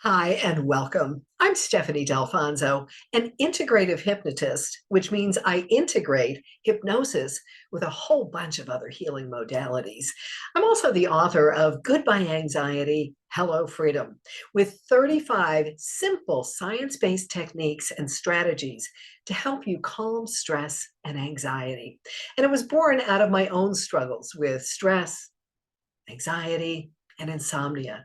Hi, and welcome. I'm Stephanie Dalfonzo, an integrative hypnotist, which means I integrate hypnosis with a whole bunch of other healing modalities. I'm also the author of Goodbye Anxiety, Hello Freedom, with 35 simple science based techniques and strategies to help you calm stress and anxiety. And it was born out of my own struggles with stress, anxiety, and insomnia.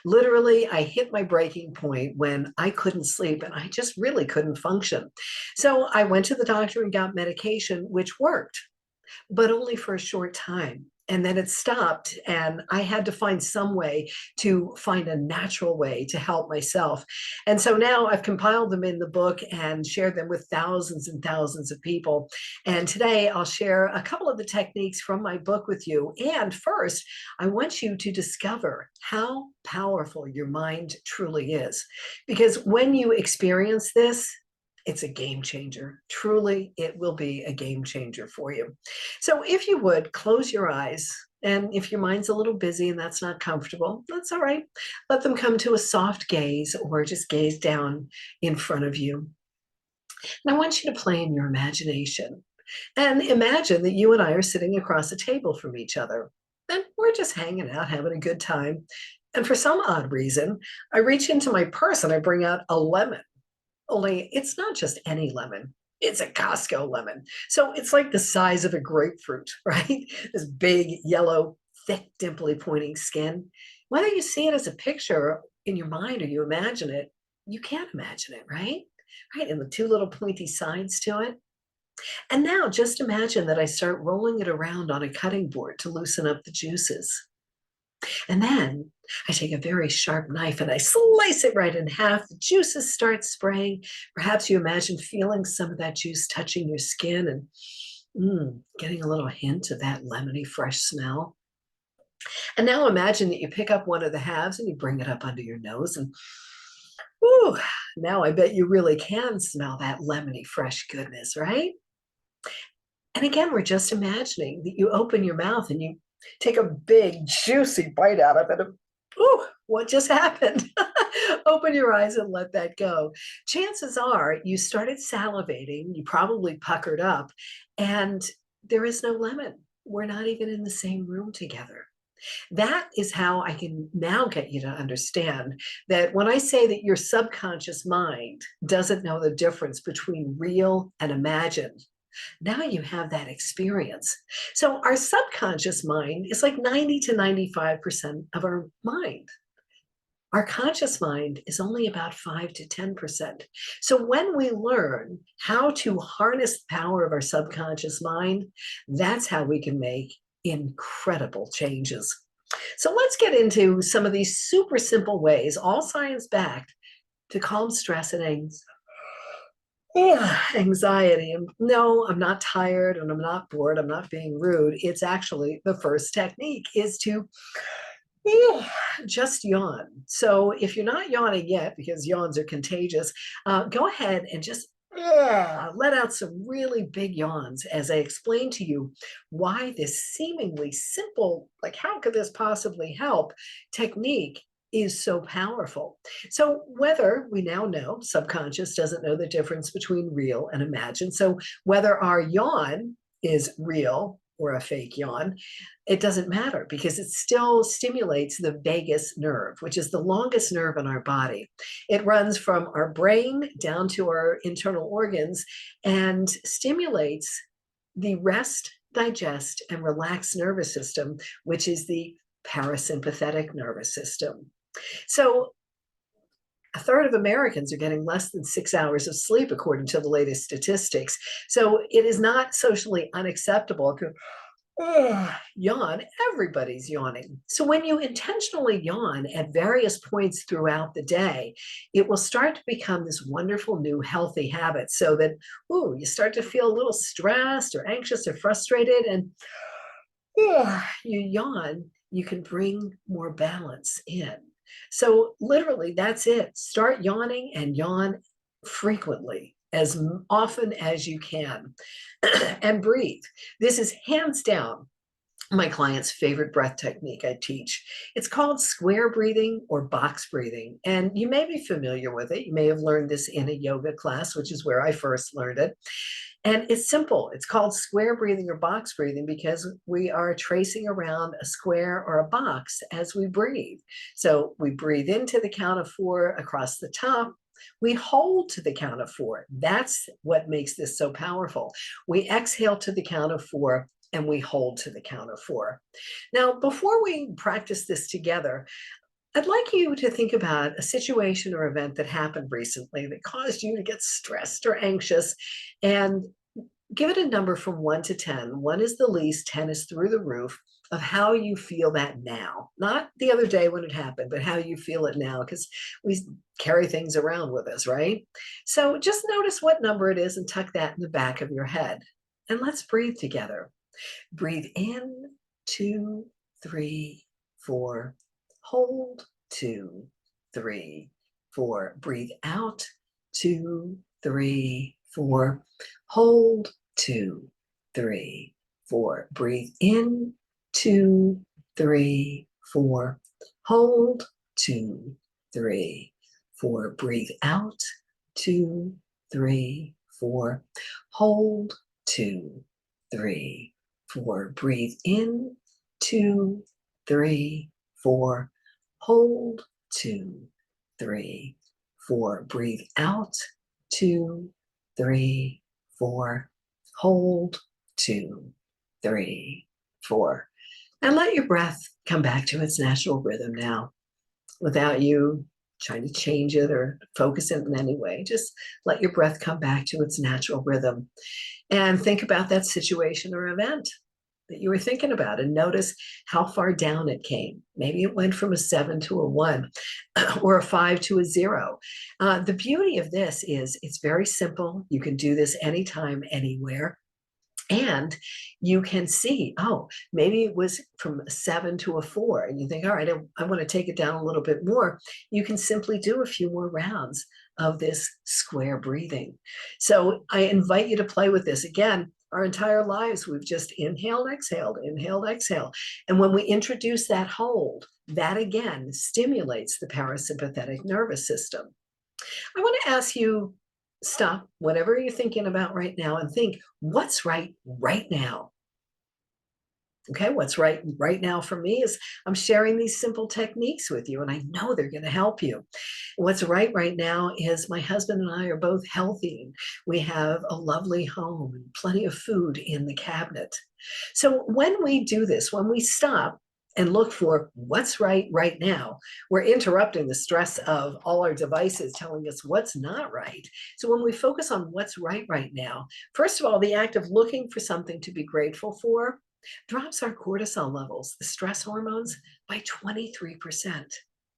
Literally, I hit my breaking point when I couldn't sleep and I just really couldn't function. So I went to the doctor and got medication, which worked, but only for a short time. And then it stopped, and I had to find some way to find a natural way to help myself. And so now I've compiled them in the book and shared them with thousands and thousands of people. And today I'll share a couple of the techniques from my book with you. And first, I want you to discover how powerful your mind truly is. Because when you experience this, it's a game changer. Truly, it will be a game changer for you. So, if you would close your eyes, and if your mind's a little busy and that's not comfortable, that's all right. Let them come to a soft gaze or just gaze down in front of you. And I want you to play in your imagination and imagine that you and I are sitting across a table from each other. And we're just hanging out, having a good time. And for some odd reason, I reach into my purse and I bring out a lemon. Only it's not just any lemon. It's a Costco lemon. So it's like the size of a grapefruit, right? This big, yellow, thick, dimply pointing skin. Whether you see it as a picture in your mind or you imagine it, you can't imagine it, right? Right. And the two little pointy sides to it. And now just imagine that I start rolling it around on a cutting board to loosen up the juices. And then I take a very sharp knife and I slice it right in half. The juices start spraying. Perhaps you imagine feeling some of that juice touching your skin and getting a little hint of that lemony, fresh smell. And now imagine that you pick up one of the halves and you bring it up under your nose. And ooh, now I bet you really can smell that lemony, fresh goodness, right? And again, we're just imagining that you open your mouth and you take a big, juicy bite out of it. Ooh, what just happened? Open your eyes and let that go. Chances are you started salivating, you probably puckered up, and there is no lemon. We're not even in the same room together. That is how I can now get you to understand that when I say that your subconscious mind doesn't know the difference between real and imagined, now you have that experience. So our subconscious mind is like 90 to 95% of our mind. Our conscious mind is only about 5 to 10%. So when we learn how to harness the power of our subconscious mind, that's how we can make incredible changes. So let's get into some of these super simple ways, all science backed, to calm stress and anxiety. And no, I'm not tired and I'm not bored. I'm not being rude. It's actually the first technique is to just yawn. So if you're not yawning yet, because yawns are contagious, go ahead and just let out some really big yawns as I explain to you why this seemingly simple, like how could this possibly help technique is so powerful. So whether we now know subconscious doesn't know the difference between real and imagined. So whether our yawn is real or a fake yawn, it doesn't matter because it still stimulates the vagus nerve, which is the longest nerve in our body. It runs from our brain down to our internal organs and stimulates the rest, digest, and relax nervous system, which is the parasympathetic nervous system. So a third of Americans are getting less than 6 hours of sleep, according to the latest statistics. So it is not socially unacceptable to yawn. Everybody's yawning. So when you intentionally yawn at various points throughout the day, it will start to become this wonderful new healthy habit so that, you start to feel a little stressed or anxious or frustrated. And you yawn, you can bring more balance in. So literally, that's it. Start yawning and yawn frequently, as often as you can, and breathe. This is hands down my client's favorite breath technique I teach. It's called square breathing or box breathing. And you may be familiar with it. You may have learned this in a yoga class, which is where I first learned it. And it's simple. It's called square breathing or box breathing because we are tracing around a square or a box as we breathe. So we breathe into the count of 4 across the top. We hold to the count of 4. That's what makes this so powerful. We exhale to the count of 4 and we hold to the count of 4. Now, before we practice this together, I'd like you to think about a situation or event that happened recently that caused you to get stressed or anxious, and give it a number from 1 to 10. 1 is the least, 10 is through the roof, of how you feel that now. Not the other day when it happened, but how you feel it now, because we carry things around with us, right? So just notice what number it is and tuck that in the back of your head. And let's breathe together. Breathe in, 2, 3, 4. Hold, 2, 3, 4. Breathe out, 2, 3, 4. Hold, 2, 3, 4. Breathe in, 2, 3, 4. Hold, 2, 3, 4. Breathe out, 2, 3, 4. Hold, 2, 3, 4. Breathe in, 2, 3, 4. Hold, 2, 3, 4. Breathe out, 2, 3, 4. Hold, 2, 3, 4. And let your breath come back to its natural rhythm now, without you trying to change it or focus it in any way. Just let your breath come back to its natural rhythm. And think about that situation or event that you were thinking about and notice how far down it came. Maybe it went from a 7 to a 1 or a 5 to a 0. The beauty of this is it's very simple. You can do this anytime, anywhere. And you can see, oh, maybe it was from a 7 to a 4. And you think, all right, I want to take it down a little bit more. You can simply do a few more rounds of this square breathing. So I invite you to play with this. Again, our entire lives, we've just inhaled, exhaled, inhaled, exhale. And when we introduce that hold, that again stimulates the parasympathetic nervous system. I want to ask you, stop whatever you're thinking about right now and think, what's right now? Okay, what's right now for me is I'm sharing these simple techniques with you, and I know they're going to help you. What's right now is my husband and I are both healthy, and we have a lovely home and plenty of food in the cabinet. So when we do this, when we stop and look for what's right now, we're interrupting the stress of all our devices telling us what's not right. So when we focus on what's right now, first of all, the act of looking for something to be grateful for drops our cortisol levels, the stress hormones, by 23%.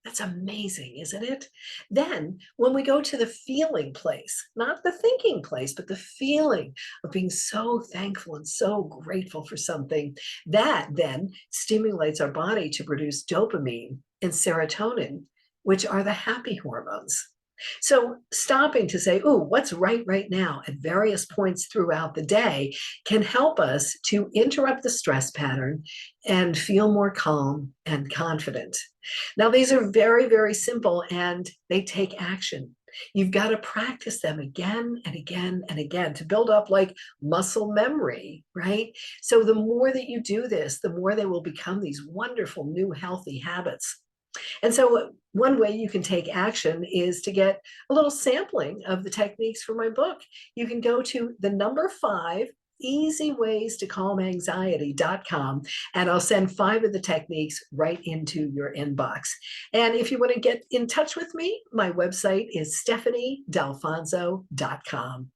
That's amazing, isn't it? Then, when we go to the feeling place, not the thinking place, but the feeling of being so thankful and so grateful for something, that then stimulates our body to produce dopamine and serotonin, which are the happy hormones. So stopping to say, "Ooh, what's right now?" at various points throughout the day can help us to interrupt the stress pattern and feel more calm and confident. Now, these are very, very simple and they take action. You've got to practice them again and again and again to build up like muscle memory, right? So the more that you do this, the more they will become these wonderful new healthy habits. And so one way you can take action is to get a little sampling of the techniques from my book. You can go to the number 5 easyways to calm anxiety.com, and I'll send 5 of the techniques right into your inbox. And if you want to get in touch with me, my website is stephaniedalfonzo.com.